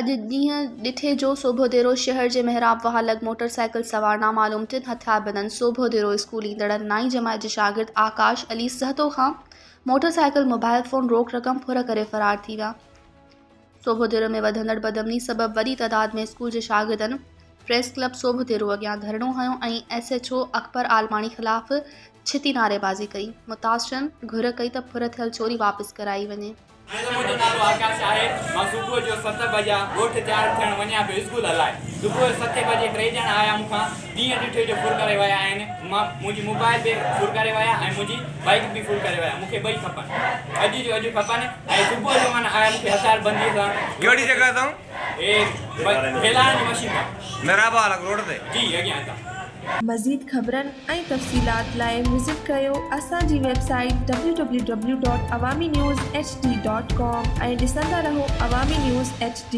अॼु ॾींहुं ॾिठे जो सोभो देरो शहर जे मेहराब वहालग मोटरसाइकिल सवार नामालूम 3 हथियार बंदन सोभो देरो स्कूल ईंदड़ नाई जमात जे शागिर्द आकाश अली सहतो खां मोटरसाइकिल मोबाइल फोन रोक रक़म फुर करे फरार थी विया। सोभो देरो में वधंदड़ बदमनी सबब वॾी तादाद में स्कूल जे शागिर्दनि प्रेस क्लब सोभो देरो अॻियां धरणो हयो ऐं SHO अकबर आलमाणी ख़िलाफ़ छिती नारेबाज़ी कई। मुतासिरनि घुर कई त फुर थियल चोरी वापसि कराई वञे। मुझो नालो आकाश है। मां सुबुह जो 7 बजे ॻोठ तैयार थियण वञा पियो स्कूल हलाए। सुबुह 7 बजे 3 ॼणा आया मूंखां ॾींहं ॾिठे जो फुर करे विया आहिनि। मां मुंहिंजी मोबाइल बि फुर करे विया ऐं मुंहिंजी बाइक बि फुर करे विया। मूंखे ॿई खपनि, अॼु जो अॼु खपनि। ऐं सुबुह जो माना आया मूंखे हथियार बंदी सां। कहिड़ी जगह तां? फैलाइण जी मशीन तां मेहराबा रोड ते जी अॻियां तां। मज़ीद ख़बरनि ऐं तफ़सीलात लाइ विज़िट कयो असांजी वेबसाइट www.awamiNewsHD.com ऐं ॾिसंदा रहो अवामी न्यूज़ HD।